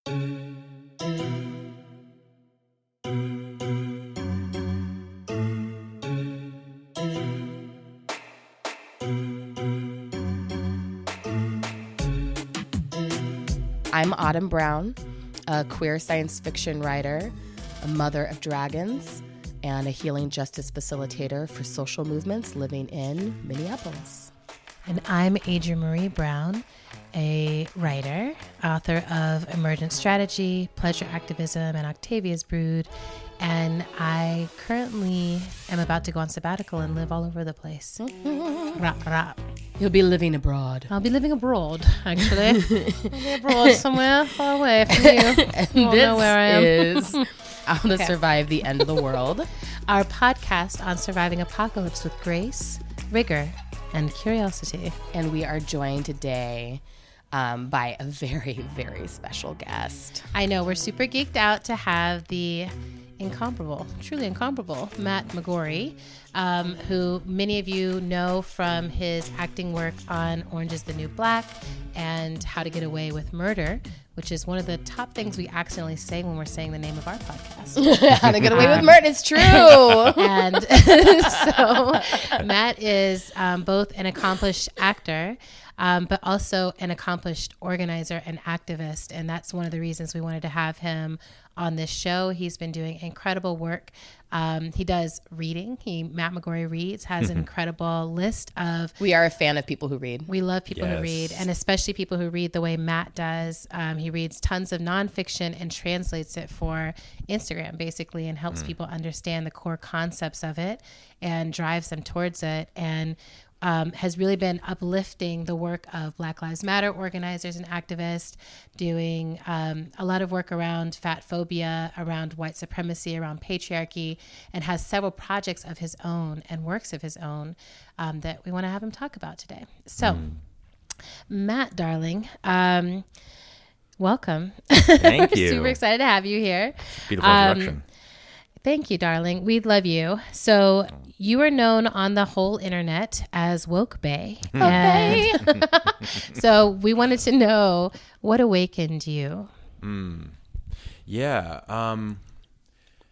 I'm Autumn Brown, a queer science fiction writer, a mother of dragons, and a healing justice facilitator for social movements living in Minneapolis. And I'm Adrienne Marie Brown, a writer, author of Emergent Strategy, Pleasure Activism, and Octavia's Brood. And I currently am about to go on sabbatical and live all over the place. Rap, rap. You'll be living abroad. I'll be living abroad, actually. I'll be abroad somewhere far away from you. And you won't know where I am. This is How to Survive the End of the World. Our podcast on surviving apocalypse with grace, rigor, and curiosity. And we are joined today by a very, very special guest. I know, we're super geeked out to have the incomparable, truly incomparable, Matt McGorry, who many of you know from his acting work on Orange is the New Black and How to Get Away with Murder, which is one of the top things we accidentally say when we're saying the name of our podcast. How to Get Away with Murder, it's true. And so Matt is both an accomplished actor, but also an accomplished organizer and activist. And that's one of the reasons we wanted to have him on this show. He's been doing incredible work. He does reading. Matt McGorry Reads has an incredible list of... We are a fan of people who read. We love people who read, and especially people who read the way Matt does. He reads tons of nonfiction and translates it for Instagram, basically, and helps people understand the core concepts of it and drives them towards it. And has really been uplifting the work of Black Lives Matter organizers and activists, doing a lot of work around fat phobia, around white supremacy, around patriarchy, and has several projects of his own and works of his own that we want to have him talk about today. So, Matt, darling, welcome. Thank you. Super excited to have you here. Beautiful introduction. Thank you, darling. We love you. So you are known on the whole internet as Woke Bae. So we wanted to know what awakened you. Yeah.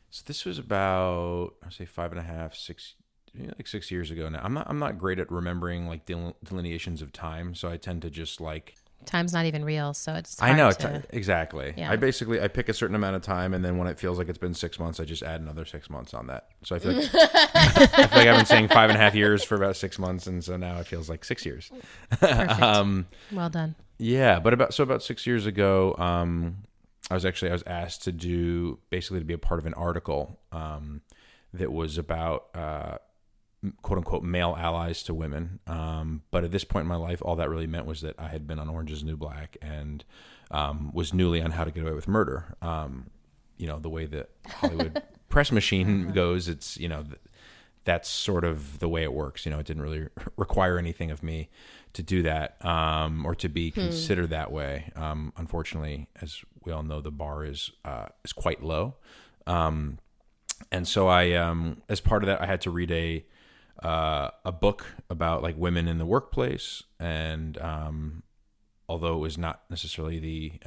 So this was about, I'd say 6 years ago now. I'm not great at remembering like delineations of time. So I tend to just like, Time's not even real, so it's hard. I know, to... exactly. Yeah. I pick a certain amount of time, and then when it feels like it's been 6 months, I just add another 6 months on that. So I feel like I've been saying 5.5 years for about 6 months, and so now it feels like 6 years. Perfect. Well done. Yeah, but about 6 years ago, I was asked to to be a part of an article that was about quote unquote male allies to women. But at this point in my life, all that really meant was that I had been on Orange is the New Black and was newly on How to Get Away with Murder. The way that Hollywood press machine goes, it's, that's sort of the way it works. It didn't really require anything of me to do that or to be considered that way. Unfortunately, as we all know, the bar is quite low. And so I, as part of that, I had to read a book about like women in the workplace, and although it was not necessarily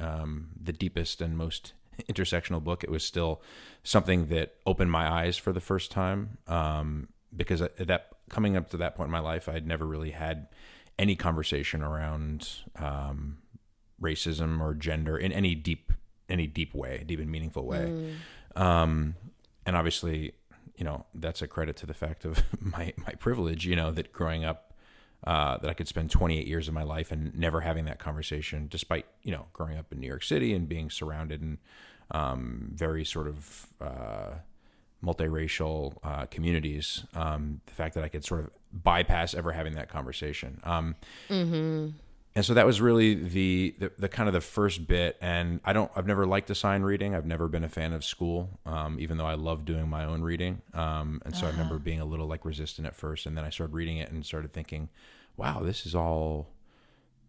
the deepest and most intersectional book, it was still something that opened my eyes for the first time, because coming up to that point in my life, I had never really had any conversation around racism or gender in any deep way, deep and meaningful way. And obviously, that's a credit to the fact of my privilege, that growing up, that I could spend 28 years of my life and never having that conversation, despite, growing up in New York City and being surrounded in very sort of multiracial communities. The fact that I could sort of bypass ever having that conversation. And so that was really the kind of the first bit. And I've never liked assigned reading. I've never been a fan of school, even though I love doing my own reading. And so I remember being a little like resistant at first. And then I started reading it and started thinking, wow, this is all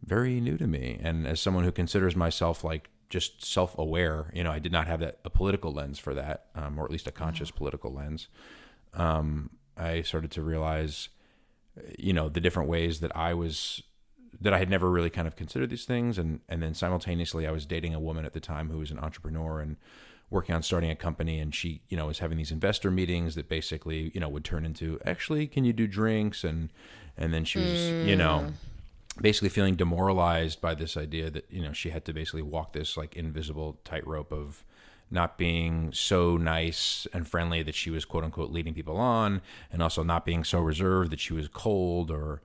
very new to me. And as someone who considers myself like just self-aware, I did not have a political lens for that, or at least a conscious political lens. I started to realize, the different ways that I was that I had never really kind of considered these things. And then simultaneously I was dating a woman at the time who was an entrepreneur and working on starting a company. And she, was having these investor meetings that basically, would turn into, actually, can you do drinks? And then she was, basically feeling demoralized by this idea that, she had to basically walk this like invisible tightrope of not being so nice and friendly that she was quote unquote leading people on, and also not being so reserved that she was cold, or,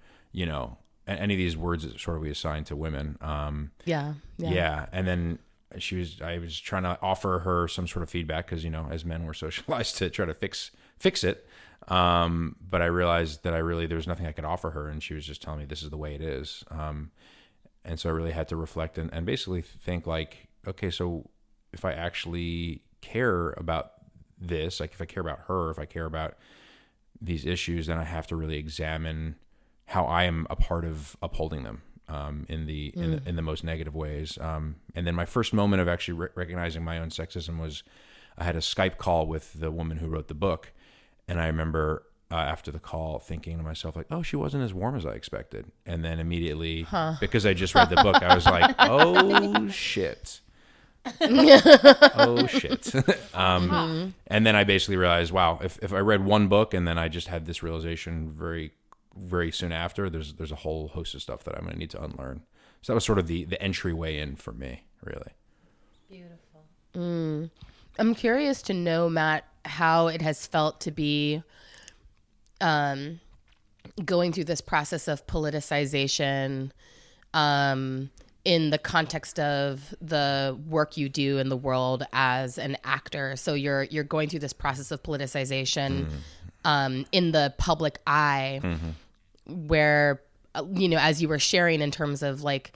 any of these words that sort of we assign to women. Yeah. And then I was trying to offer her some sort of feedback because, as men, we're socialized to try to fix it. But I realized that there was nothing I could offer her, and she was just telling me this is the way it is. And so I really had to reflect and basically think like, okay, so if I actually care about this, like if I care about her, if I care about these issues, then I have to really examine how I am a part of upholding them in the most negative ways. And then my first moment of actually recognizing my own sexism was I had a Skype call with the woman who wrote the book. And I remember after the call thinking to myself, like, oh, she wasn't as warm as I expected. And then immediately, because I just read the book, I was like, oh, shit. Oh, shit. And then I basically realized, wow, if I read one book and then I just had this realization very, very soon after, there's a whole host of stuff that I'm going to need to unlearn. So that was sort of the entryway in for me, really. Beautiful. I'm curious to know, Matt, how it has felt to be going through this process of politicization in the context of the work you do in the world as an actor. So you're going through this process of politicization in the public eye, where, as you were sharing in terms of like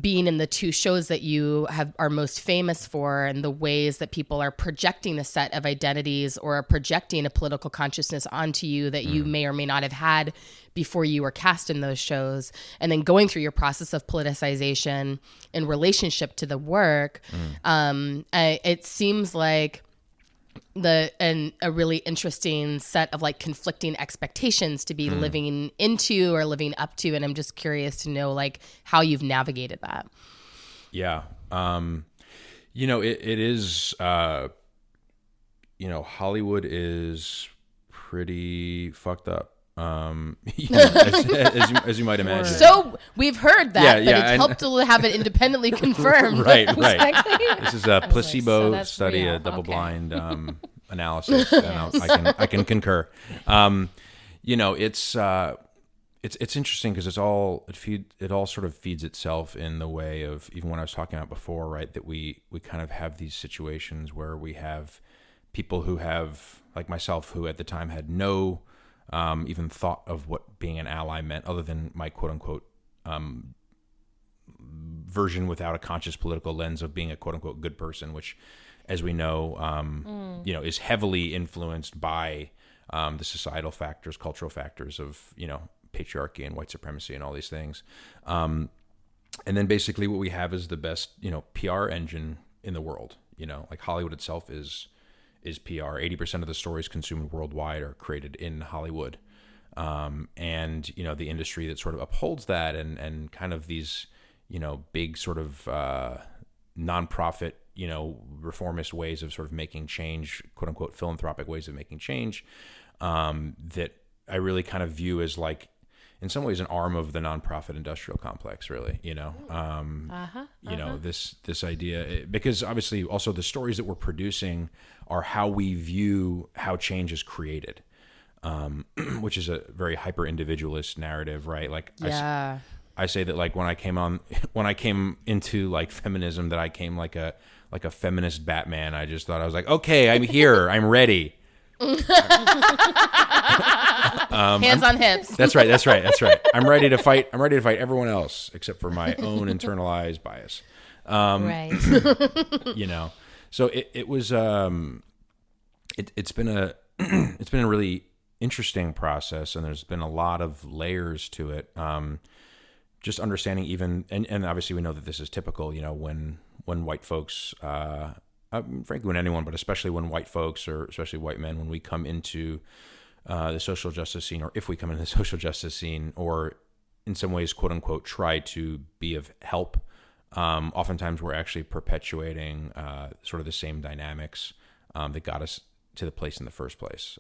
being in the two shows that you are most famous for, and the ways that people are projecting a set of identities or are projecting a political consciousness onto you that you may or may not have had before you were cast in those shows, and then going through your process of politicization in relationship to the work. It seems like a really interesting set of like conflicting expectations to be living into or living up to. And I'm just curious to know like how you've navigated that. Yeah. It is, Hollywood is pretty fucked up. As you might imagine. So we've heard that, but it's helped to have it independently confirmed. Right. This is a placebo study, a double-blind analysis, and I can concur. It's interesting because it all sort of feeds itself in the way of, even when I was talking about before, right, that we kind of have these situations where we have people who have, like myself, who at the time had no even thought of what being an ally meant, other than my quote unquote version without a conscious political lens of being a quote unquote good person, which, as we know, is heavily influenced by the societal factors, cultural factors of, patriarchy and white supremacy and all these things. And then basically what we have is the best, PR engine in the world. Like Hollywood itself is PR. 80% of the stories consumed worldwide are created in Hollywood. And, the industry that sort of upholds that and kind of these, big sort of nonprofit, reformist ways of sort of making change, quote unquote, philanthropic ways of making change, that I really kind of view as like, in some ways, an arm of the nonprofit industrial complex, really, this idea, because obviously also the stories that we're producing are how we view how change is created, which is a very hyper individualist narrative, right? Like, yeah. I say that like when I came into like feminism, that I came like a feminist Batman. I just thought, I was like, okay, I'm here, I'm ready. Hands on hips. That's right. I'm ready to fight everyone else except for my own internalized bias. Right. So it was it's been a really interesting process, and there's been a lot of layers to it. Just understanding even, and obviously we know that this is typical, when white folks, frankly, when anyone, but especially when white folks, or especially white men, when we come into the social justice scene, or if we come into the social justice scene, or in some ways, quote unquote, try to be of help. Oftentimes we're actually perpetuating sort of the same dynamics that got us to the place in the first place.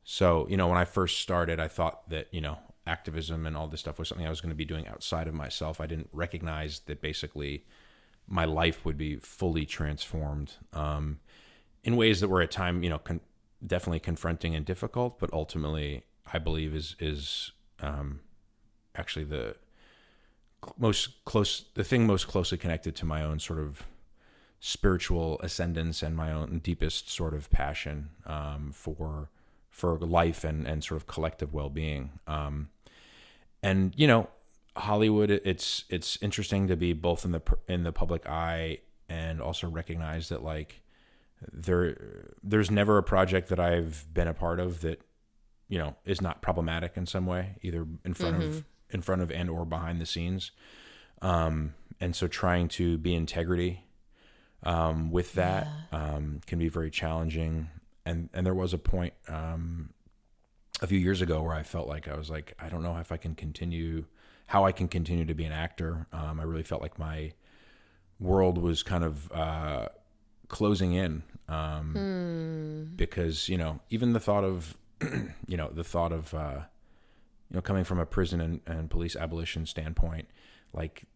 So, when I first started, I thought that, activism and all this stuff was something I was going to be doing outside of myself. I didn't recognize that basically my life would be fully transformed in ways that were at time, definitely confronting and difficult, but ultimately I believe is actually the thing most closely connected to my own sort of spiritual ascendance and my own deepest sort of passion for life and sort of collective well-being. And Hollywood, it's interesting to be both in the public eye and also recognize that like there's never a project that I've been a part of that is not problematic in some way, either in front of and or behind the scenes. And so trying to be integrity with that can be very challenging. And there was a point a few years ago where I felt like I was like, I don't know how I can continue to be an actor. I really felt like my world was kind of closing in because even the thought of coming from a prison and police abolition standpoint, like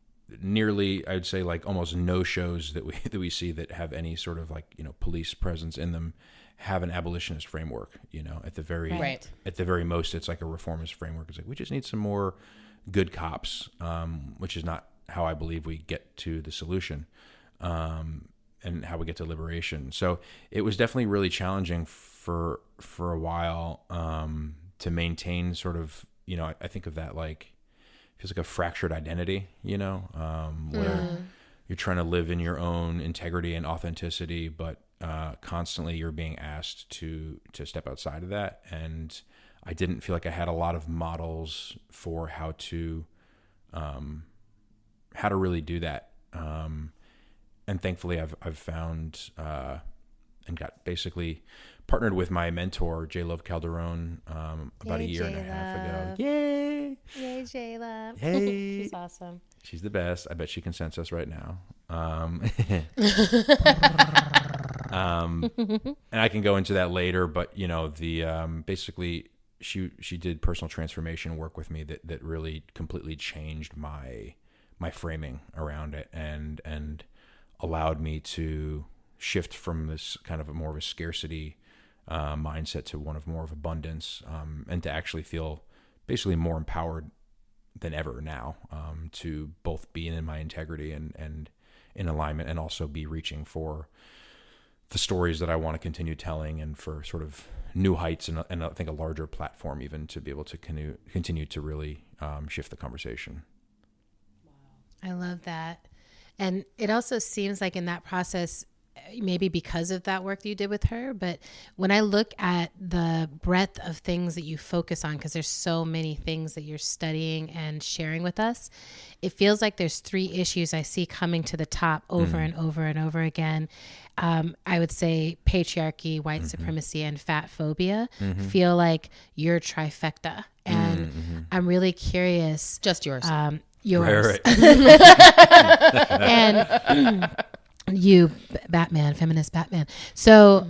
nearly, I would say like almost no shows that we see that have any sort of like, police presence in them have an abolitionist framework, at the very most, it's like a reformist framework. It's like, we just need some more good cops, which is not how I believe we get to the solution, and how we get to liberation. So it was definitely really challenging for a while, to maintain sort of, I think of that like, feels like a fractured identity, where you're trying to live in your own integrity and authenticity, but constantly you're being asked to step outside of that. And I didn't feel like I had a lot of models for how to really do that. And thankfully I've found, and got basically partnered with my mentor, J. Love Calderon, about a year and a half ago. Yay! Yay, J. Love. Hey! She's awesome. She's the best. I bet she can sense us right now. And I can go into that later, but basically she did personal transformation work with me that really completely changed my framing around it and allowed me to shift from this kind of more of a scarcity mindset to one of more of abundance, and to actually feel basically more empowered than ever now, to both be in my integrity and in alignment, and also be reaching for the stories that I want to continue telling, and for sort of new heights and I think a larger platform even to be able to continue to really shift the conversation. I love that. And it also seems like in that process, maybe because of that work that you did with her, but when I look at the breadth of things that you focus on, because there's so many things that you're studying and sharing with us, it feels like there's 3 issues I see coming to the top over and over and over again. I would say patriarchy, white supremacy, and fat phobia feel like your trifecta. And I'm really curious. Just yours. Yours. Right. And you, Batman, feminist Batman. So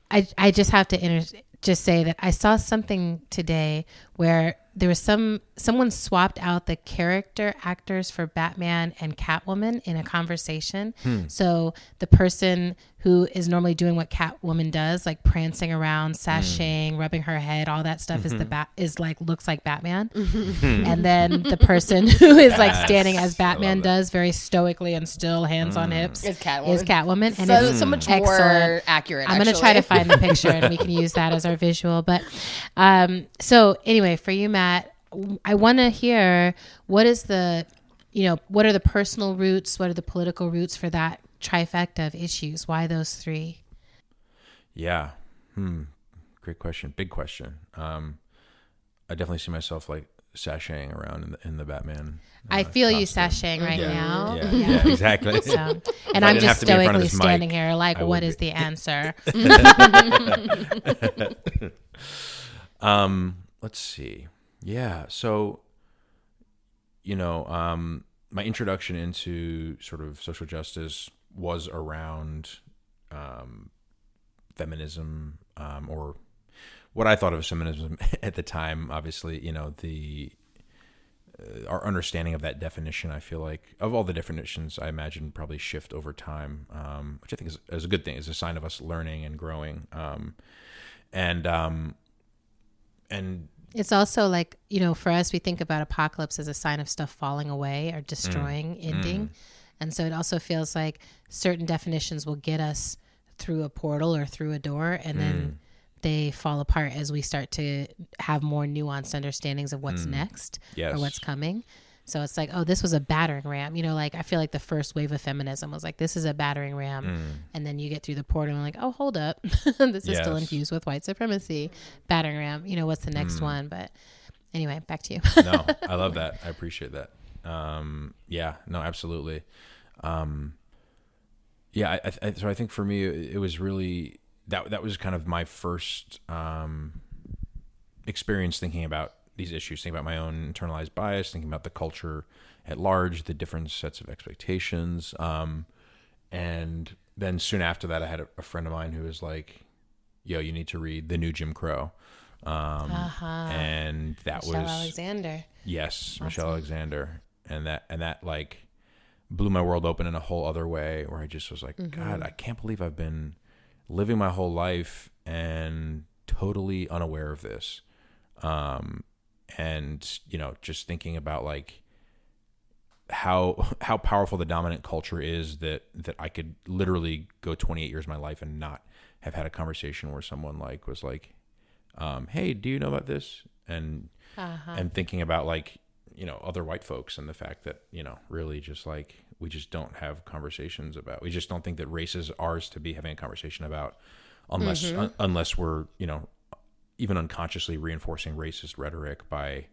I just have to just say that I saw something today where there was someone swapped out the character actors for Batman and Catwoman in a conversation. So the person who is normally doing what Catwoman does, like prancing around, sashaying, rubbing her head, all that stuff looks like Batman. And then the person who is like standing as Batman does, very stoically and still, hands on hips, is Catwoman. And it's so much excellent. More accurate. I'm going to try to find the picture and we can use that as our visual. But so anyway, for you, Matt, I want to hear what are the personal roots, what are the political roots for that trifecta of issues? Why those 3? Yeah. Great question. Big question. I definitely see myself like sashaying around in the Batman. I feel costume. you sashaying right now. Yeah, exactly. So, and I'm just stoically standing here like, what is the answer? Let's see. Yeah. So my introduction into sort of social justice was around feminism, or what I thought of as feminism at the time. Obviously, our understanding of that definition, I feel like, of all the definitions, I imagine probably shift over time, which I think is a good thing. Is a sign of us learning and growing. And it's also like, for us, we think about apocalypse as a sign of stuff falling away or destroying, ending. And so it also feels like certain definitions will get us through a portal or through a door, and then they fall apart as we start to have more nuanced understandings of what's next or what's coming. So it's like, oh, this was a battering ram. Like, I feel like the first wave of feminism was like, this is a battering ram. And then you get through the portal and like, oh, hold up. This is still infused with white supremacy. Battering ram. What's the next one? But anyway, back to you. No, I love that. I appreciate that. Yeah, no, absolutely. So I think for me, it was really, that was kind of my first experience thinking about these issues, thinking about my own internalized bias, thinking about the culture at large, the different sets of expectations. And then soon after that, I had a friend of mine who was like, yo, you need to read The New Jim Crow. And that Michelle was Alexander. Yes, Awesome. Michelle Alexander. And that like blew my world open in a whole other way, where I just was like, God, I can't believe I've been living my whole life and totally unaware of this. And just thinking about like how powerful the dominant culture is, that I could literally go 28 years of my life and not have had a conversation where someone like was like, hey, do you know about this? And thinking about like, other white folks, and the fact that, really just like, we just don't have conversations about, we just don't think that race is ours to be having a conversation about, unless we're, even unconsciously reinforcing racist rhetoric by,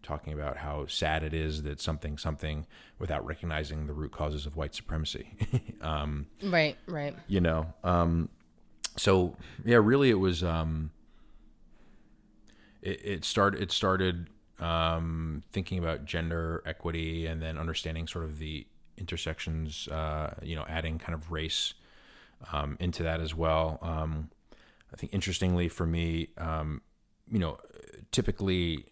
talking about how sad it is that something, without recognizing the root causes of white supremacy. Right. So yeah, really it was, it started thinking about gender equity, and then understanding sort of the intersections, adding kind of race into that as well. I think interestingly for me, typically,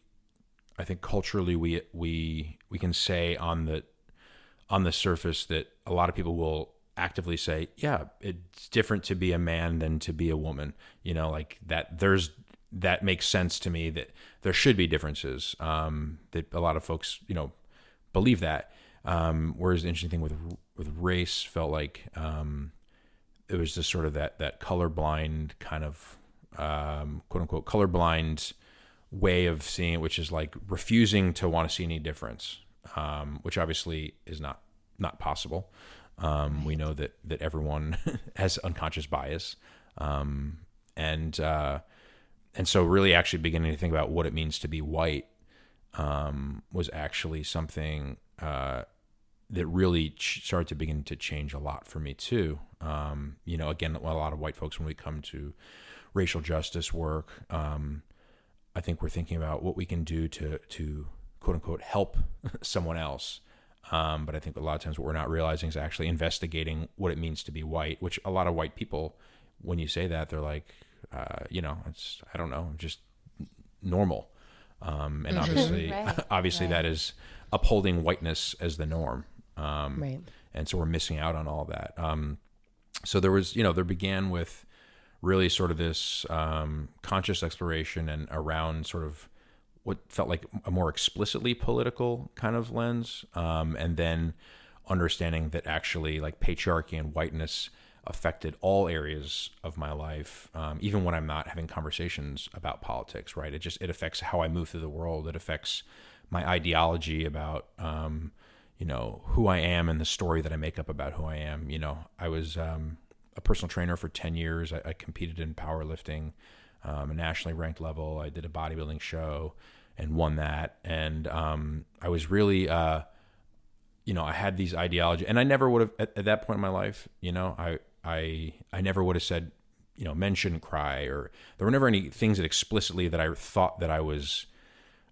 I think culturally we can say on the surface that a lot of people will actively say, yeah, it's different to be a man than to be a woman. Like that makes sense to me, that there should be differences, that a lot of folks, believe that. Whereas the interesting thing with race felt like, it was just sort of that colorblind kind of, quote unquote, colorblind way of seeing it, which is like refusing to want to see any difference, which obviously is not possible. We know that everyone has unconscious bias. And so really actually beginning to think about what it means to be white, was actually something, that really started to begin to change a lot for me too. Again, a lot of white folks, when we come to racial justice work, I think we're thinking about what we can do to quote unquote help someone else. But I think a lot of times what we're not realizing is actually investigating what it means to be white, which a lot of white people, when you say that, they're like, it's, I don't know, just normal. And obviously, Right. that is upholding whiteness as the norm. Right. And so we're missing out on all that. So there was, there began with really sort of this conscious exploration and around sort of what felt like a more explicitly political kind of lens. And then understanding that actually like patriarchy and whiteness affected all areas of my life, even when I'm not having conversations about politics, right? It affects how I move through the world. It affects my ideology about, who I am and the story that I make up about who I am. I was a personal trainer for 10 years. I competed in powerlifting, a nationally ranked level. I did a bodybuilding show and won that. And I was really, I had these ideology, and I never would have at that point in my life, I never would have said, men shouldn't cry, or there were never any things that explicitly that I thought that I was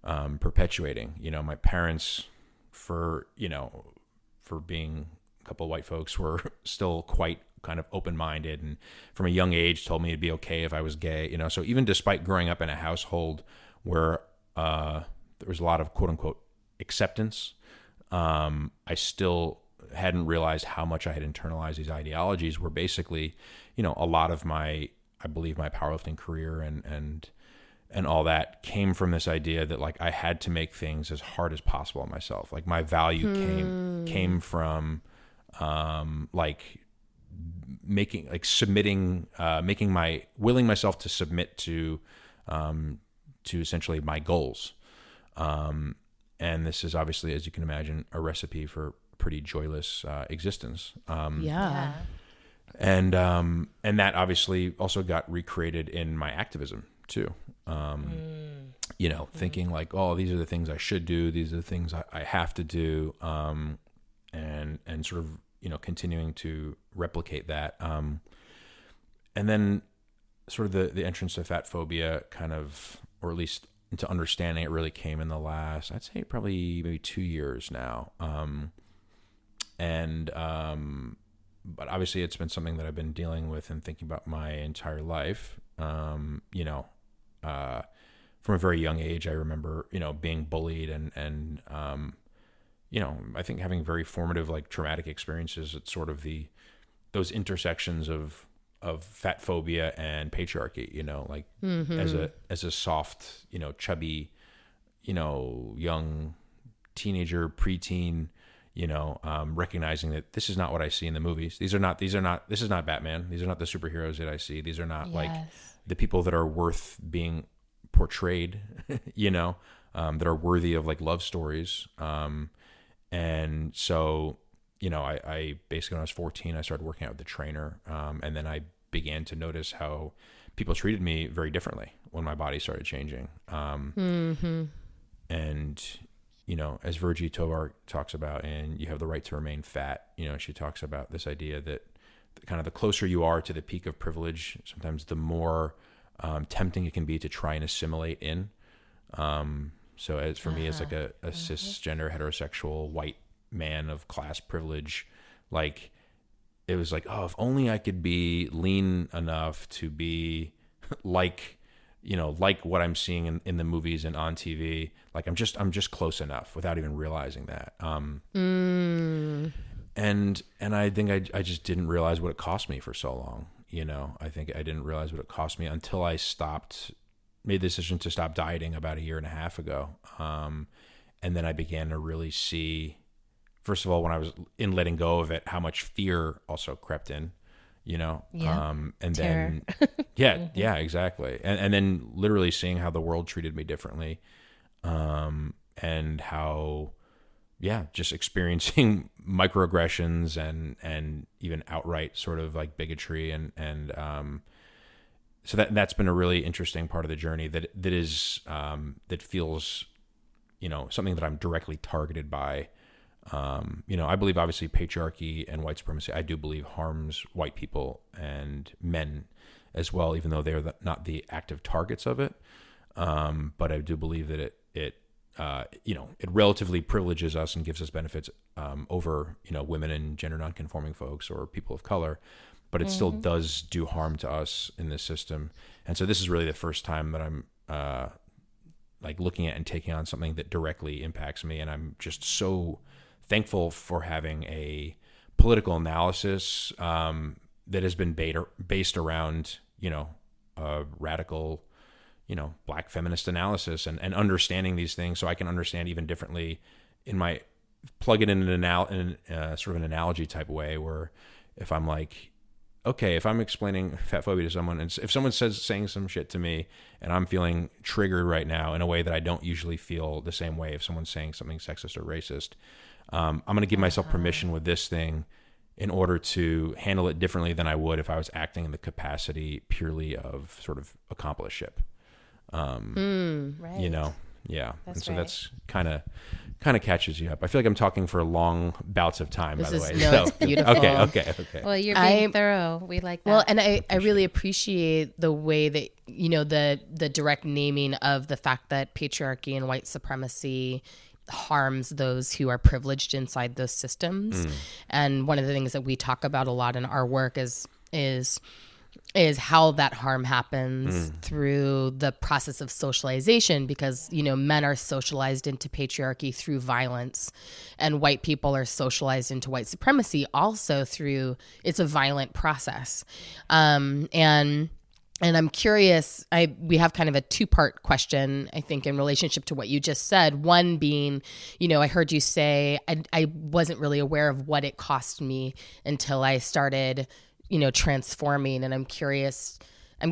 perpetuating. My parents, for being a couple of white folks, were still quite kind of open-minded, and from a young age told me it'd be okay if I was gay. So even despite growing up in a household where there was a lot of quote unquote acceptance, I still hadn't realized how much I had internalized these ideologies, where basically, a lot of I believe my powerlifting career and all that came from this idea that like I had to make things as hard as possible on myself. Like my value came from willing myself to submit to essentially my goals. And this is obviously, as you can imagine, a recipe for pretty joyless existence. Yeah. And that obviously also got recreated in my activism too. Thinking like, oh, these are the things I should do. These are the things I have to do. And sort of, continuing to replicate that. And then sort of the entrance to fat phobia kind of, or at least into understanding it, really came in the last, I'd say probably maybe 2 years now. But obviously it's been something that I've been dealing with and thinking about my entire life. From a very young age, I remember, being bullied and I think having very formative, like traumatic experiences at sort of those intersections of fat phobia and patriarchy, as a soft, chubby, young teenager, preteen, recognizing that this is not what I see in the movies. This is not Batman. These are not the superheroes that I see. These are not like the people that are worth being portrayed, that are worthy of like love stories. And so, I basically, when I was 14, I started working out with the trainer. And then I began to notice how people treated me very differently when my body started changing. And, as Virgie Tovar talks about, and You Have the Right to Remain Fat, she talks about this idea that kind of the closer you are to the peak of privilege, sometimes the more tempting it can be to try and assimilate in. So as for me, as like a cisgender heterosexual white man of class privilege, like it was like, oh, if only I could be lean enough to be like what I'm seeing in the movies and on TV. Like I'm just close enough without even realizing that. And I think I just didn't realize what it cost me for so long. I think I didn't realize what it cost me until I made the decision to stop dieting about 1.5 years ago. And then I began to really see, first of all, when I was in letting go of it, how much fear also crept in, and terror. Then, yeah, exactly. And then literally seeing how the world treated me differently. And how, just experiencing microaggressions and even outright sort of like bigotry and so that's been a really interesting part of the journey that feels, something that I'm directly targeted by. I believe obviously patriarchy and white supremacy, I do believe, harms white people and men as well, even though they're not the active targets of it. But I do believe that it relatively privileges us and gives us benefits over, women and gender nonconforming folks or people of color. But it still does do harm to us in this system. And so this is really the first time that I'm like looking at and taking on something that directly impacts me. And I'm just so thankful for having a political analysis that has been based around, radical, Black feminist analysis and understanding these things so I can understand even differently plug it in sort of an analogy type way, where if I'm like, okay, if I'm explaining fat phobia to someone, and if someone saying some shit to me and I'm feeling triggered right now in a way that I don't usually feel the same way if someone's saying something sexist or racist, I'm going to give myself permission with this thing in order to handle it differently than I would if I was acting in the capacity purely of sort of accompliceship. Right. Yeah. That's and so right. that's kind of catches you up. I feel like I'm talking for long bouts of time, by the way. It's beautiful. Okay. Well, you're being thorough. We like that. Well, and I really appreciate the way that, the direct naming of the fact that patriarchy and white supremacy harms those who are privileged inside those systems. And one of the things that we talk about a lot in our work is how that harm happens through the process of socialization, because, men are socialized into patriarchy through violence, and white people are socialized into white supremacy also through, it's a violent process. And I'm curious, we have kind of a two-part question, I think, in relationship to what you just said. One being, I heard you say, I wasn't really aware of what it cost me until I started, transforming. And I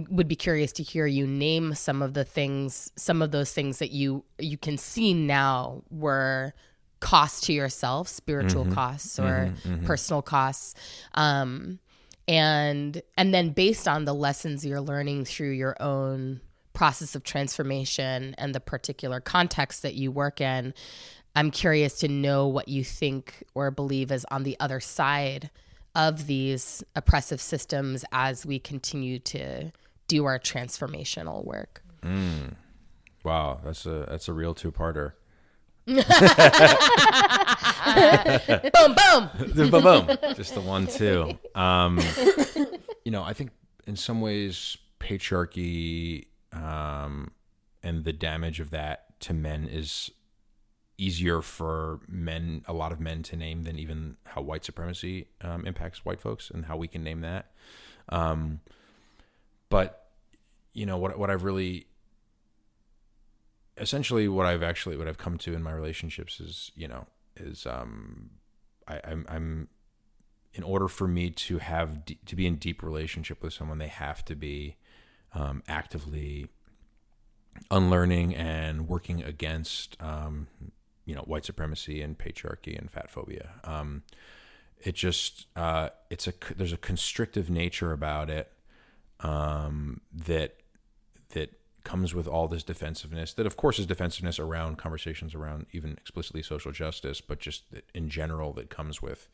would be curious to hear you name some of those things that you can see now were costs to yourself, spiritual costs or personal costs. And then based on the lessons you're learning through your own process of transformation and the particular context that you work in, I'm curious to know what you think or believe is on the other side of these oppressive systems as we continue to do our transformational work. Wow, that's a real two-parter. Boom, boom. Boom, boom. Just the 1-2. I think in some ways patriarchy and the damage of that to men is easier for a lot of men to name than even how white supremacy impacts white folks and how we can name that. But what I've really, essentially what I've come to in my relationships is I'm in order for me to to be in deep relationship with someone, they have to be actively unlearning and working against white supremacy and patriarchy and fat phobia. There's a constrictive nature about it that comes with all this defensiveness, that of course is defensiveness around conversations around even explicitly social justice, but just in general that comes with,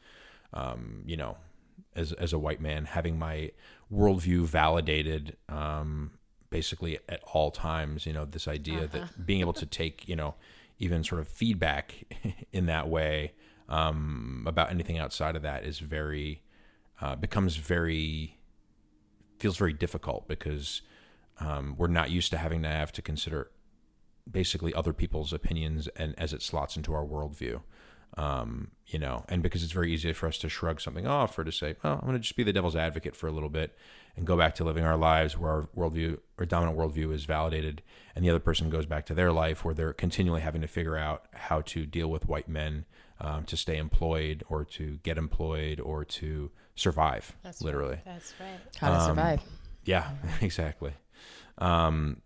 as a white man, having my worldview validated, basically at all times, this idea that being able to take, even sort of feedback in that way, about anything outside of that is feels very difficult because, we're not used to having to consider basically other people's opinions and as it slots into our worldview, and because it's very easy for us to shrug something off or to say, oh, I'm going to just be the devil's advocate for a little bit and go back to living our lives where our worldview or dominant worldview is validated, and the other person goes back to their life where they're continually having to figure out how to deal with white men, to stay employed or to get employed or to survive. That's literally. Right. That's right. How to survive. Yeah, exactly. I've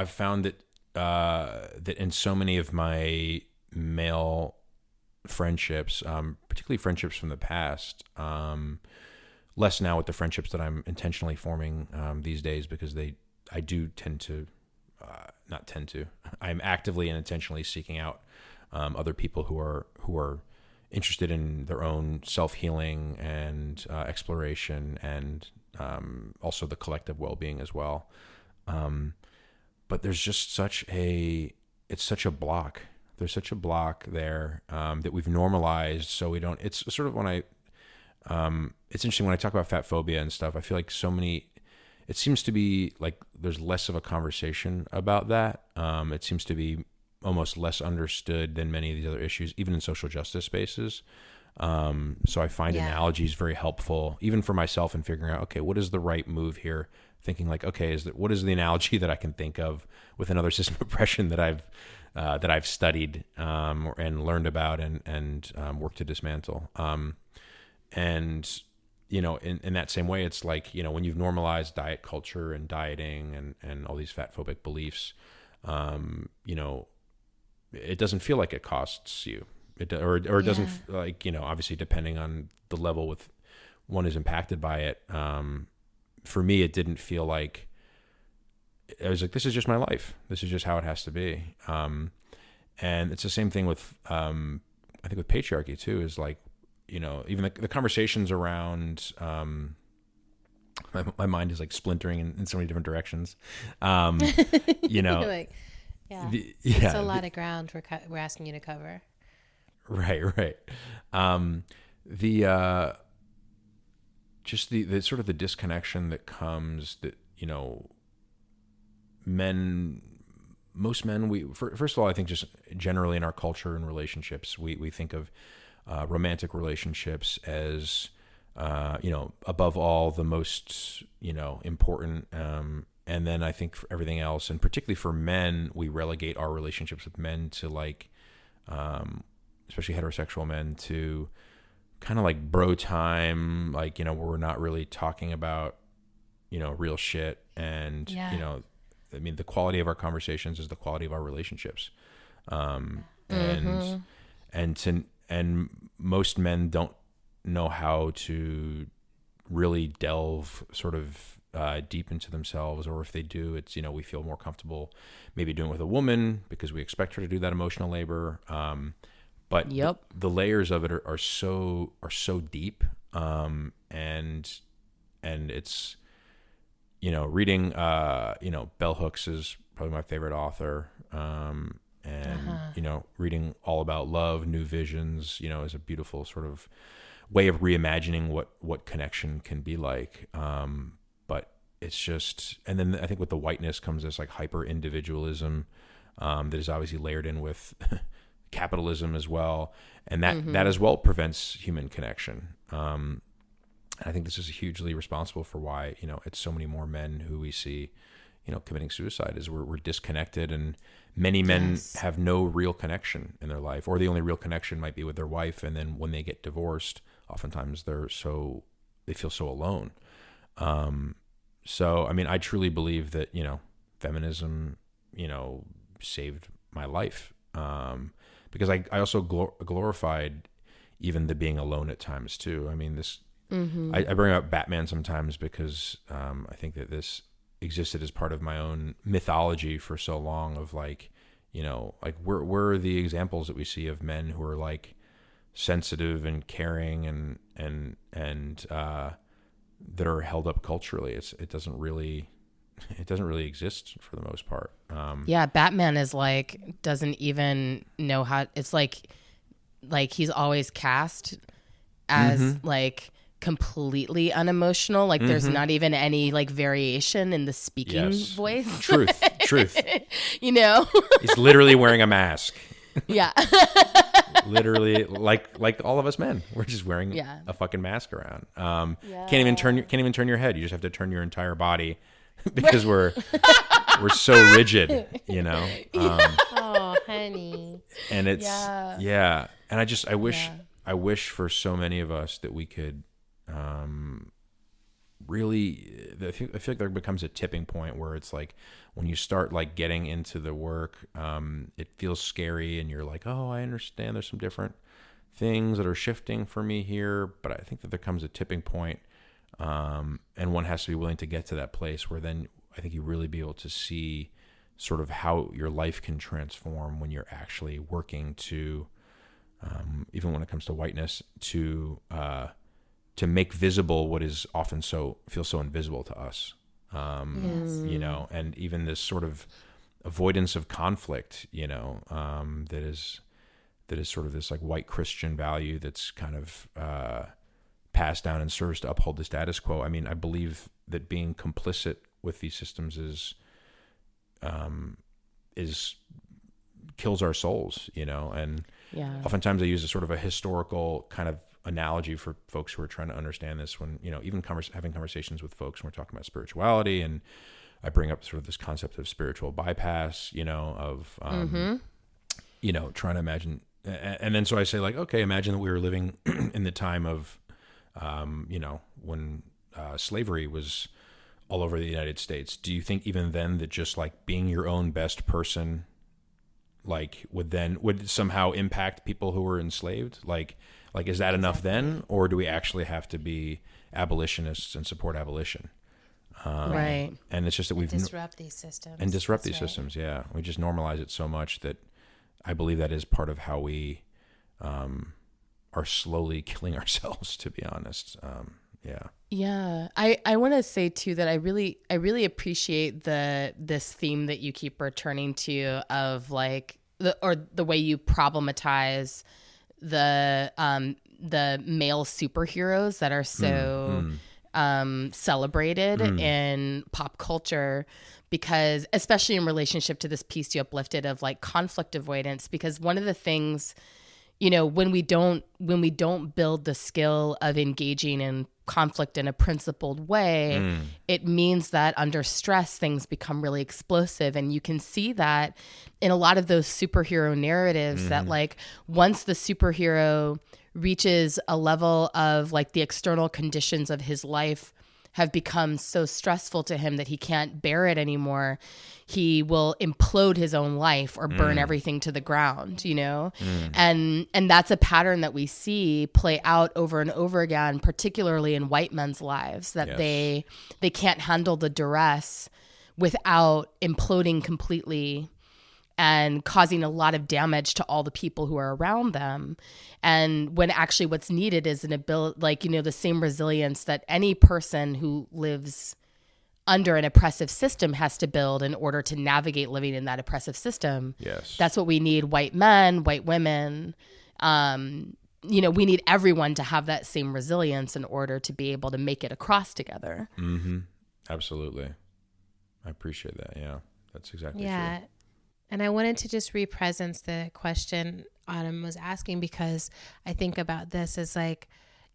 found that in so many of my male friendships, particularly friendships from the past, less now with the friendships that I'm intentionally forming these days, because I do tend to, I'm actively and intentionally seeking out other people who are interested in their own self-healing and exploration, and also the collective well-being as well. But there's just such a block. There's such a block there that we've normalized, so we don't. It's sort of it's interesting when I talk about fat phobia and stuff. I feel like it seems to be like there's less of a conversation about that. It seems to be almost less understood than many of these other issues, even in social justice spaces. So I find analogies very helpful, even for myself in figuring out, okay, what is the right move here? Thinking like, okay, what is the analogy that I can think of with another system of oppression that I've studied and learned about and worked to dismantle. And in that same way, it's like, when you've normalized diet culture and dieting and all these fat phobic beliefs, it doesn't feel like it costs you. It doesn't, like, obviously depending on the level with one is impacted by it. For me, it didn't feel like I was like, this is just my life. This is just how it has to be. And it's the same thing with, I think with patriarchy too, is like, you know, even the conversations around, my mind is like splintering in so many different directions. You know, like, it's a lot of ground we're asking you to cover. Right. Just the sort of the disconnection that comes that, you know, most men, first of all, I think just generally in our culture and relationships, we think of romantic relationships as, you know, above all, the most, you know, important. And then I think for everything else, and particularly for men, we relegate our relationships with men to like, especially heterosexual men, to kind of like bro time, like, you know, where we're not really talking about, you know, real shit. And, you know, I mean, the quality of our conversations is the quality of our relationships. And most men don't know how to really delve sort of deep into themselves, or if they do, it's, you know, we feel more comfortable maybe doing it with a woman because we expect her to do that emotional labor. But the layers of it are so deep. And it's, you know, reading, you know, Bell Hooks is probably my favorite author. You know, reading all about love, New Visions, you know, is a beautiful sort of way of reimagining what connection can be like. But it's just, and then I think with the whiteness comes this like hyper individualism, that is obviously layered in with capitalism as well. And that as well prevents human connection. I think this is hugely responsible for why, you know, it's so many more men who we see, you know, committing suicide, is we're disconnected, and many men have no real connection in their life, or the only real connection might be with their wife. And then when they get divorced, oftentimes they feel so alone. So, I mean, I truly believe that, you know, feminism, you know, saved my life. Because I also glorified even the being alone at times too. I mean, this, I bring up Batman sometimes because I think that this existed as part of my own mythology for so long of like, you know, like where are the examples that we see of men who are like sensitive and caring and that are held up culturally. It doesn't really exist for the most part. Batman is like, doesn't even know how, it's like he's always cast as like completely unemotional. Like there's not even any like variation in the speaking voice. Truth. You know? He's literally wearing a mask. Yeah. Literally like all of us men. We're just wearing a fucking mask around. Can't even turn your head. You just have to turn your entire body because we're so rigid, you know? Oh, honey. And it's, and I wish for so many of us that we could, really, I feel like there becomes a tipping point where it's like, when you start like getting into the work, it feels scary and you're like, oh, I understand there's some different things that are shifting for me here. But I think that there comes a tipping point, and one has to be willing to get to that place where then I think you really be able to see sort of how your life can transform when you're actually working to, even when it comes to whiteness, to make visible what is often feels so invisible to us. You know, and even this sort of avoidance of conflict, you know, that is sort of this like white Christian value that's kind of passed down and serves to uphold the status quo. I mean, I believe that being complicit with these systems is kills our souls, you know, and oftentimes I use a sort of a historical kind of analogy for folks who are trying to understand this when, you know, even having conversations with folks when we're talking about spirituality, and I bring up sort of this concept of spiritual bypass, you know, of, you know, trying to imagine. And then, so I say like, okay, imagine that we were living in the time of, you know, when slavery was all over the United States. Do you think even then that just like being your own best person, like would somehow impact people who were enslaved? Like, is that enough then? Or do we actually have to be abolitionists and support abolition? Right. And it's just that we've disrupt these systems. And disrupt these systems. Yeah. We just normalize it so much that I believe that is part of how we are slowly killing ourselves, to be honest. Yeah. Yeah. I want to say too that I really appreciate this theme that you keep returning to of like the way you problematize the male superheroes that are so celebrated in pop culture, because especially in relationship to this piece you uplifted of like conflict avoidance, because one of the things, you know, when we don't build the skill of engaging in conflict in a principled way, it means that under stress things become really explosive. And you can see that in a lot of those superhero narratives that like once the superhero reaches a level of like the external conditions of his life have become so stressful to him that he can't bear it anymore, he will implode his own life or burn everything to the ground, you know? And that's a pattern that we see play out over and over again, particularly in white men's lives, that they can't handle the duress without imploding completely and causing a lot of damage to all the people who are around them. And when actually what's needed is an ability, like, you know, the same resilience that any person who lives under an oppressive system has to build in order to navigate living in that oppressive system. Yes. That's what we need. White men, white women, you know, we need everyone to have that same resilience in order to be able to make it across together. Absolutely. I appreciate that. Yeah, that's exactly true. And I wanted to just represence the question Autumn was asking, because I think about this as like,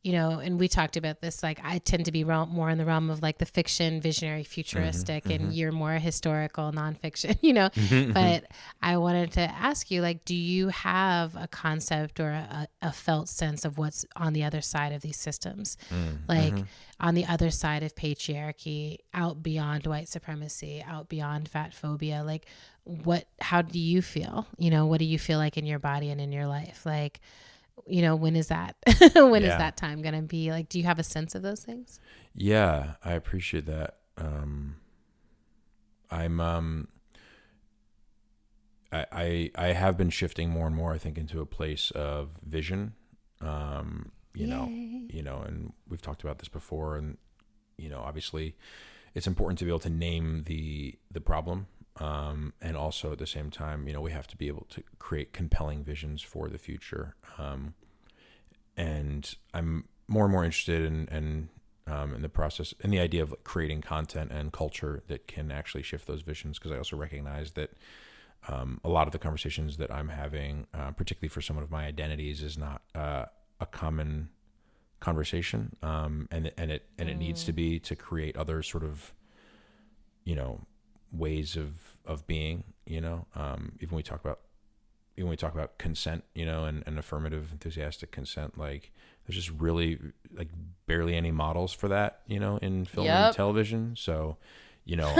you know, and we talked about this, like I tend to be more in the realm of like the fiction, visionary, futuristic, and you're more historical, nonfiction, you know, but I wanted to ask you, like, do you have a concept or a felt sense of what's on the other side of these systems? Like on the other side of patriarchy, out beyond white supremacy, out beyond fat phobia, like how do you feel? You know, what do you feel like in your body and in your life? Like, you know, when is that, when is that time going to be? Like, do you have a sense of those things? Yeah, I appreciate that. I have been shifting more and more, I think, into a place of vision, you know, and we've talked about this before, and, you know, obviously it's important to be able to name the problem. And also at the same time, you know, we have to be able to create compelling visions for the future. And I'm more and more interested in the process, in the idea of like creating content and culture that can actually shift those visions. Because I also recognize that a lot of the conversations that I'm having, particularly for some of my identities, is not a common conversation. And it needs to be, to create other sort of, you know, ways of being, you know, even when we talk about consent, you know, and affirmative, enthusiastic consent, like there's just really like barely any models for that, you know, in film and television. So, you know,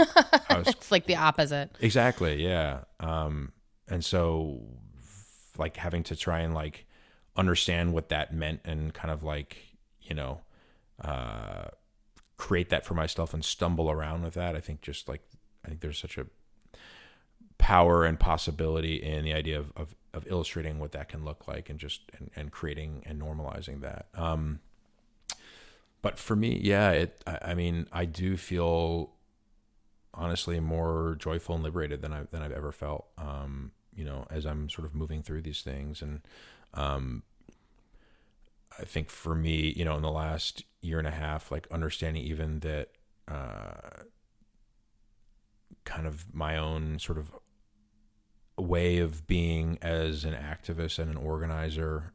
it's like the opposite. Exactly. Yeah. And so like having to try and like understand what that meant and kind of like, you know, create that for myself and stumble around with that. I think there's such a power and possibility in the idea of illustrating what that can look like, and just and creating and normalizing that. But for me, I mean, I do feel honestly more joyful and liberated than I've ever felt. You know, as I'm sort of moving through these things, and I think for me, you know, in the last year and a half, like understanding even that. Kind of my own sort of way of being as an activist and an organizer,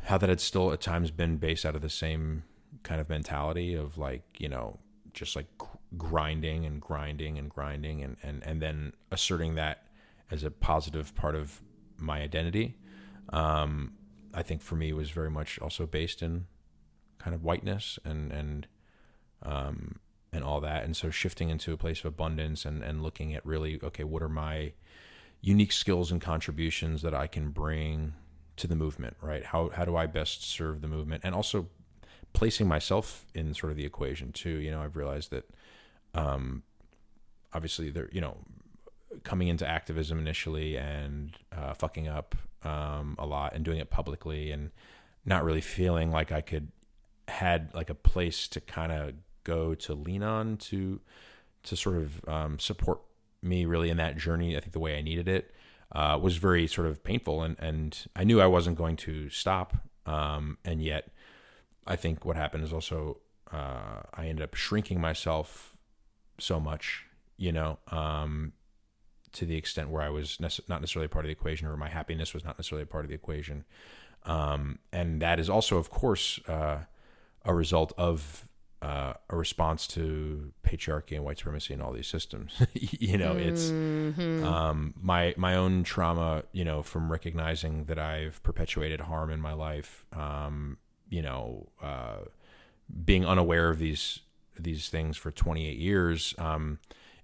how that had still at times been based out of the same kind of mentality of like, you know, just like grinding and then asserting that as a positive part of my identity. I think for me was very much also based in kind of whiteness and all that. And so shifting into a place of abundance and looking at really, okay, what are my unique skills and contributions that I can bring to the movement, right? How do I best serve the movement? And also placing myself in sort of the equation too. I've realized that, obviously there, coming into activism initially and fucking up a lot and doing it publicly and not really feeling like I had like a place to kind of go to lean on to sort of support me really in that journey. I think the way I needed it was very sort of painful, and I knew I wasn't going to stop. And yet I think what happened is also I ended up shrinking myself so much, to the extent where I was not necessarily a part of the equation, or my happiness was not necessarily a part of the equation. And that is also, of course, a result of a response to patriarchy and white supremacy and all these systems. It's my own trauma, from recognizing that I've perpetuated harm in my life, being unaware of these things for 28 years,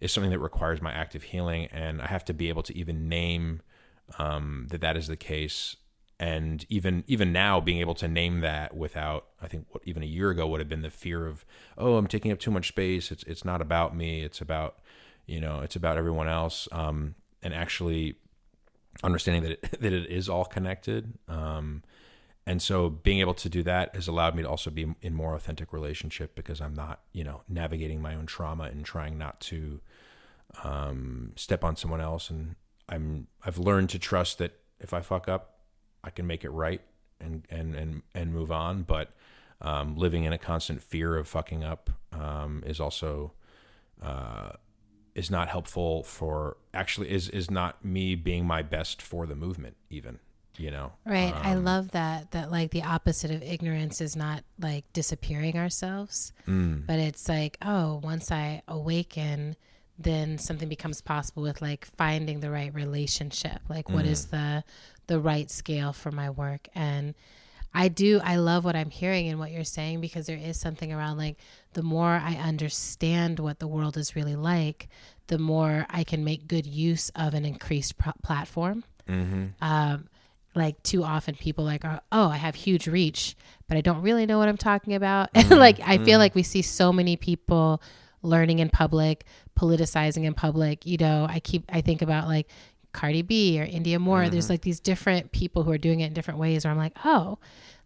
is something that requires my active healing. And I have to be able to even name that is the case. And even now, being able to name that without, I think what even a year ago would have been the fear of, oh, I'm taking up too much space. It's not about me. It's about, it's about everyone else. And actually understanding that it is all connected. And so being able to do that has allowed me to also be in more authentic relationship, because I'm not, navigating my own trauma and trying not to step on someone else. And I've learned to trust that if I fuck up, I can make it right and move on. But living in a constant fear of fucking up is also is not helpful for, actually is not me being my best for the movement even. Right. I love that like the opposite of ignorance is not like disappearing ourselves, but it's like, oh, once I awaken, then something becomes possible with like finding the right relationship. Like what is the right scale for my work? And I love what I'm hearing and what you're saying, because there is something around like, the more I understand what the world is really like, the more I can make good use of an increased platform. Like too often people like, oh, I have huge reach, but I don't really know what I'm talking about. Like, I feel like we see so many people learning in public, politicizing in public. I think about like Cardi B or India Moore. There's like these different people who are doing it in different ways where I'm like, oh,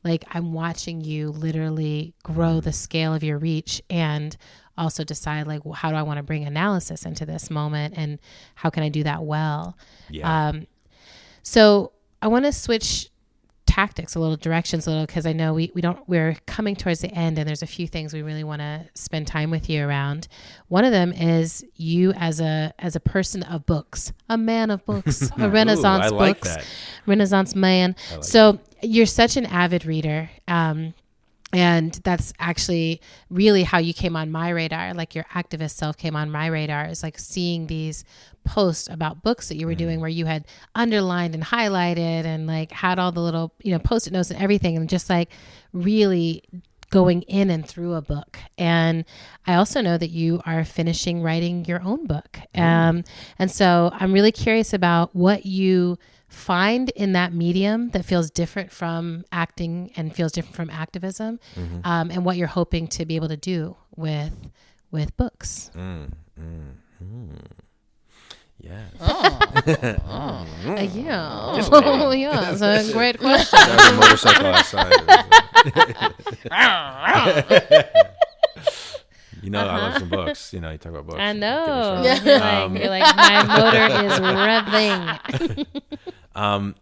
like I'm watching you literally grow the scale of your reach, and also decide like, well, how do I want to bring analysis into this moment, and how can I do that well? Yeah. So I want to switch tactics a little, directions a little, because I know we're coming towards the end, and there's a few things we really want to spend time with you around. One of them is you as a person of books, a man of books, a Renaissance books, that. Renaissance man. So you're such an avid reader. And that's actually really how you came on my radar. Like your activist self came on my radar, is like seeing these posts about books that you were doing, where you had underlined and highlighted and like had all the little, Post-it notes and everything, and just like really going in and through a book. And I also know that you are finishing writing your own book. And so I'm really curious about what you find in that medium that feels different from acting and feels different from activism, and what you're hoping to be able to do with books. Yeah. Yeah. Oh, yeah. It's a great question. There's a motorcycle outside. I love some books. You talk about books. I know. You're like, my motor is revving.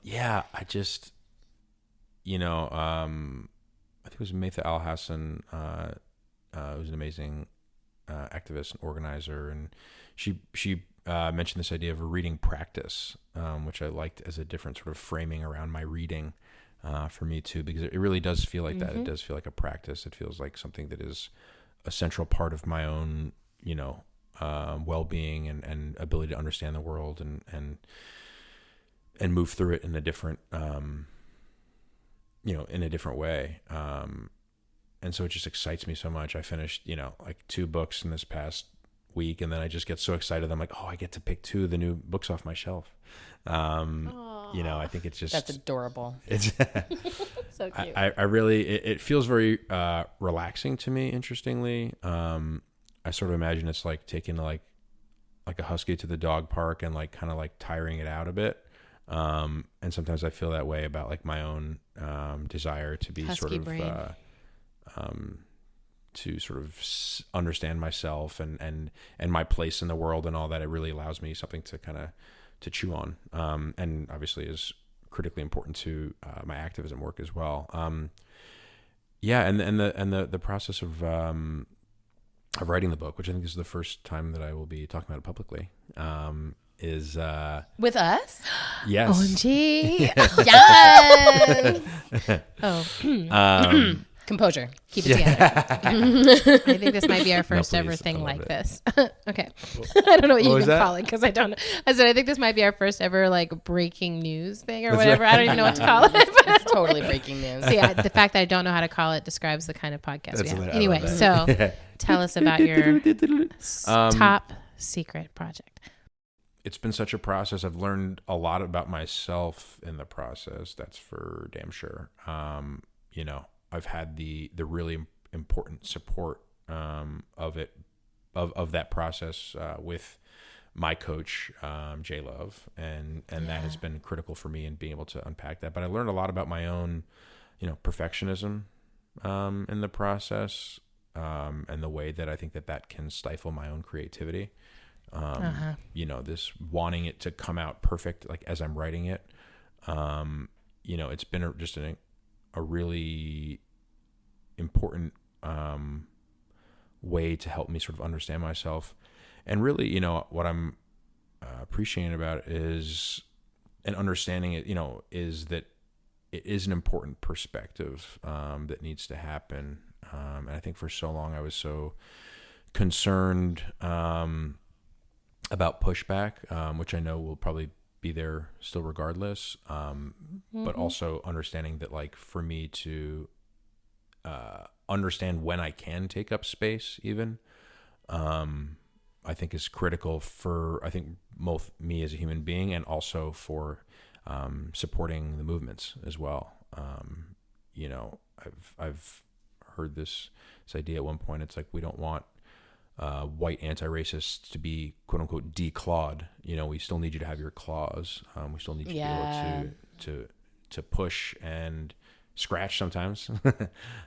Yeah, I just, I think it was Maytha Al-Hassan, who's an amazing activist and organizer, and she mentioned this idea of a reading practice, which I liked as a different sort of framing around my reading for me too, because it really does feel like that. It does feel like a practice. It feels like something that is a central part of my own, well-being and ability to understand the world and move through it in a different, in a different way. And so it just excites me so much. I finished, like 2 books in this past week, and then I just get so excited. I'm like, oh, I get to pick 2 of the new books off my shelf. you know, I think it's just, That's adorable. it's, So cute. I really, it feels very relaxing to me, interestingly. I sort of imagine it's like taking like a husky to the dog park and like kind of like tiring it out a bit. And sometimes I feel that way about like my own desire to be Husky to sort of understand myself and my place in the world and all that. It really allows me something to kind of to chew on, and obviously is critically important to my activism work as well. Yeah, and the process of writing the book, which I think is the first time that I will be talking about it publicly, is With us? yes. OMG. Yes. Composure. Keep it together. I think this might be our first please. ever I thing love like it. this. Okay. I don't know what you was can that? call it because I don't know. I said, I think this might be our first ever like breaking news thing or whatever. I don't even know what to call it. But It's totally breaking news. so yeah, the fact that I don't know how to call it describes the kind of podcast we have. I love Anyway, that. so tell us about your top secret project. It's been such a process. I've learned a lot about myself in the process. That's for damn sure. You know, I've had the really important support of that process with my coach, J Love, and that has been critical for me in being able to unpack that. But I learned a lot about my own, you know, perfectionism in the process, and the way that I think that can stifle my own creativity. You know, this wanting it to come out perfect, like as I'm writing it. You know, it's been just a really important way to help me sort of understand myself. And really, you know, what I'm appreciating about it is, and understanding it, you know, is that it is an important perspective that needs to happen. And I think for so long I was so concerned about pushback, which I know will probably be there still regardless. But also understanding that, like, for me to understand when I can take up space, even, I think is critical for, I think, both me as a human being and also for supporting the movements as well. You know, I've heard this idea at one point. It's like, we don't want white anti-racists to be quote unquote declawed. You know, we still need you to have your claws. We still need you to be able to push and scratch sometimes.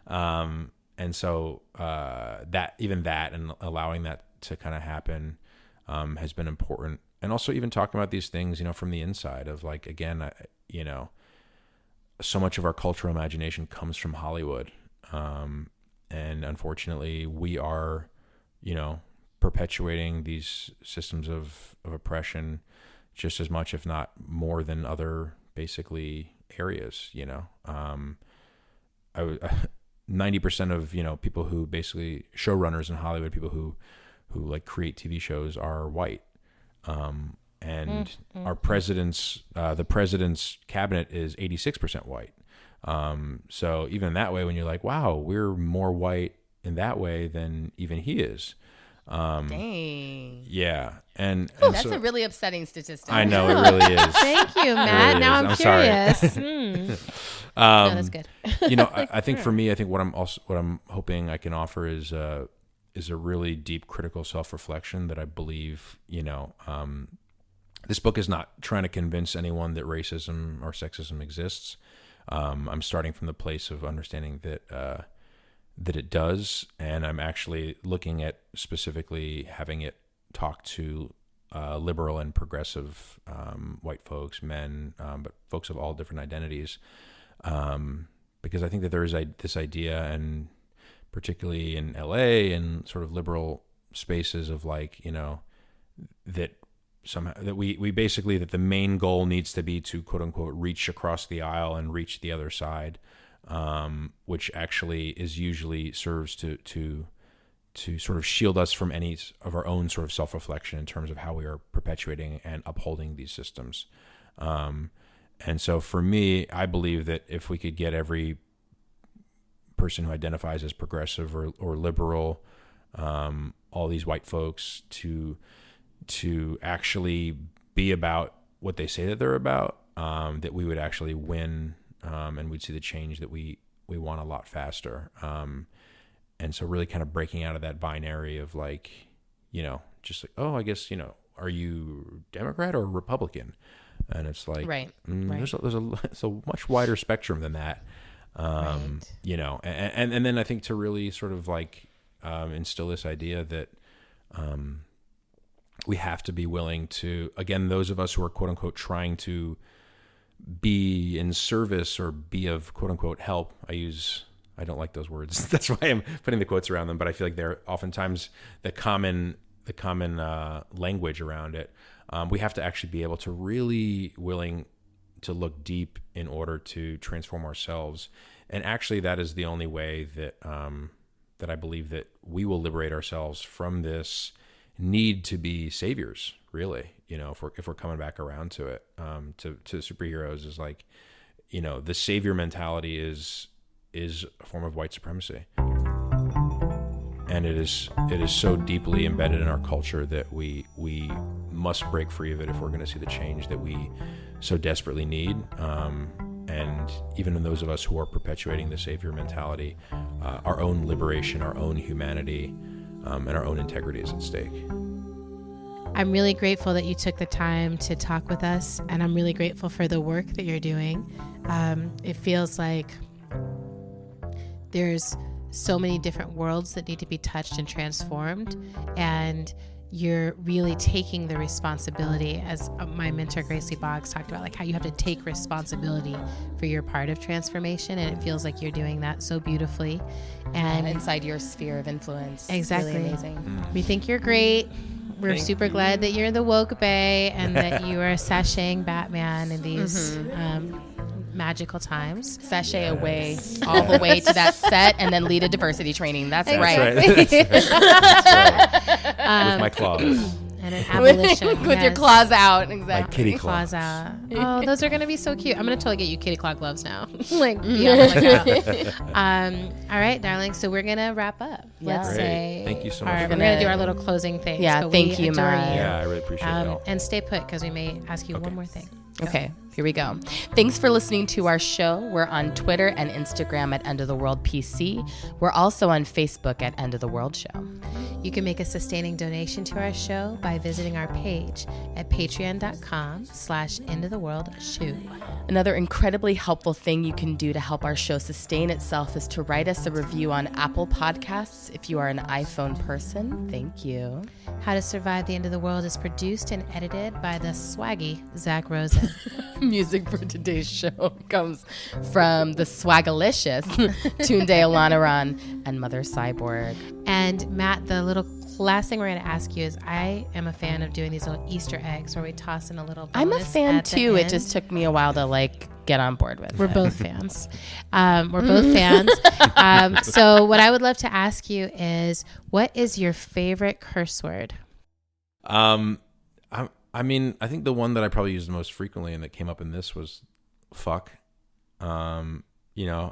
And so that and allowing that to kind of happen has been important. And also even talking about these things, you know, from the inside of, like, again, you know, so much of our cultural imagination comes from Hollywood. And unfortunately we are, you know, perpetuating these systems of oppression just as much, if not more, than other basically areas, you know. 90% of, you know, people who basically showrunners in Hollywood, people who like create TV shows, are white. And our president's, the president's cabinet is 86% white. So even that way, when you're like, wow, we're more white in that way than even he is. Dang. Yeah. And That's so, a really upsetting statistic. I know, it really is. Thank you, Matt. really Now is. I'm I'm sorry. curious. No, that's good. You know, I think for me, I think what I'm hoping I can offer is a really deep critical self-reflection that I believe, you know, this book is not trying to convince anyone that racism or sexism exists. I'm starting from the place of understanding that it does, and I'm actually looking at specifically having it talk to liberal and progressive white folks, men, but folks of all different identities, because I think that there is this idea, and particularly in LA and sort of liberal spaces, of, like, you know, that somehow that we basically, that the main goal needs to be to quote unquote reach across the aisle and reach the other side, which actually is usually serves to sort of shield us from any of our own sort of self-reflection in terms of how we are perpetuating and upholding these systems. And so for me, I believe that if we could get every person who identifies as progressive or liberal, all these white folks to actually be about what they say that they're about, that we would actually win, and we'd see the change that we want a lot faster. And so really kind of breaking out of that binary of like, just like, oh, I guess, are you Democrat or Republican? And it's like, right. There's a much wider spectrum than that. And then I think to really sort of like instill this idea that we have to be willing to, again, those of us who are quote unquote trying to be in service or be of quote unquote help. I don't like those words. That's why I'm putting the quotes around them, but I feel like they're oftentimes the common language around it. We have to actually be able to really willing to look deep in order to transform ourselves. And actually that is the only way that I believe that we will liberate ourselves from this need to be saviors, really, if we're coming back around to it, to superheroes is like, the savior mentality is a form of white supremacy. And it is so deeply embedded in our culture that we must break free of it if we're going to see the change that we so desperately need. And even in those of us who are perpetuating the savior mentality, our own liberation, our own humanity, and our own integrity is at stake. I'm really grateful that you took the time to talk with us, and I'm really grateful for the work that you're doing. It feels like there's so many different worlds that need to be touched and transformed, and you're really taking the responsibility, as my mentor Gracie Boggs talked about, like how you have to take responsibility for your part of transformation, and it feels like you're doing that so beautifully. And inside your sphere of influence. Exactly. Really amazing. We think you're great. We're Thank super you. glad that you're the woke bae and that you are sashaying Batman in these magical times. Sashay away all the way to that set and then lead a diversity training. That's right. That's right. With my claws. And an abolition. With your claws out. My Exactly. kitty claws claws. out. Oh, those are going to be so cute. I'm going to totally get you kitty claw gloves now. Like, all right, darling. So we're going to wrap up. Yeah. Let's Great. say. Thank you so much We're for going to that. do our little closing things. Yeah, but thank we you, adore Matt. you. Yeah, I really appreciate it. And stay put because we may ask you one more thing. Okay, here we go. Thanks for listening to our show. We're on Twitter and Instagram at End of the World PC. We're also on Facebook at End of the World Show. You can make a sustaining donation to our show by visiting our page at patreon.com/endoftheworldshow. Another incredibly helpful thing you can do to help our show sustain itself is to write us a review on Apple Podcasts. If you are an iPhone person, thank you. How to Survive the End of the World is produced and edited by the swaggy Zach Rosen. Music for today's show comes from the Swagalicious, Tunde Olanaran, and Mother Cyborg. And Matt, the little last thing we're going to ask you is, I am a fan of doing these little Easter eggs where we toss in a little bonus. I'm a fan at the too. It end. just took me a while to get on board with. We're both fans. So what I would love to ask you is, what is your favorite curse word? I mean, I think the one that I probably used the most frequently and that came up in this was fuck. I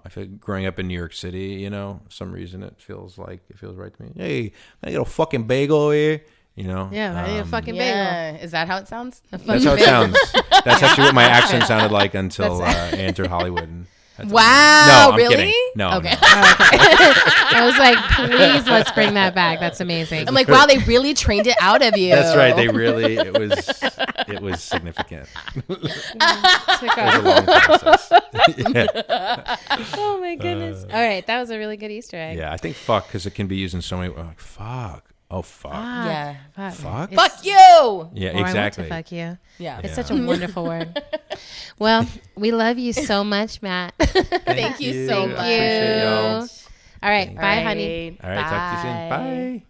feel like growing up in New York City, some reason it feels right to me. Hey, can I get a fucking bagel here? Yeah, I need a fucking bagel. Yeah, is that how it sounds? That's how it sounds. That's actually what my accent sounded like until I entered Hollywood. And Wow, no, I'm really? kidding. No, Okay. no. I was like, please, let's bring that back. That's amazing. I'm like, wow, they really trained it out of you. That's right. It was significant. It was a long process. Yeah. Oh my goodness. All right, that was a really good Easter egg. Yeah, I think fuck, because it can be used in so many. Like fuck. Oh fuck. Yeah. Fuck? It's- Fuck you. Yeah, or exactly. I want to fuck you. Yeah. It's such a wonderful word. Well, we love you so much, Matt. Thank you so Thank much. you. Appreciate y'all. All right, bye, honey. All right, talk to you soon. Bye.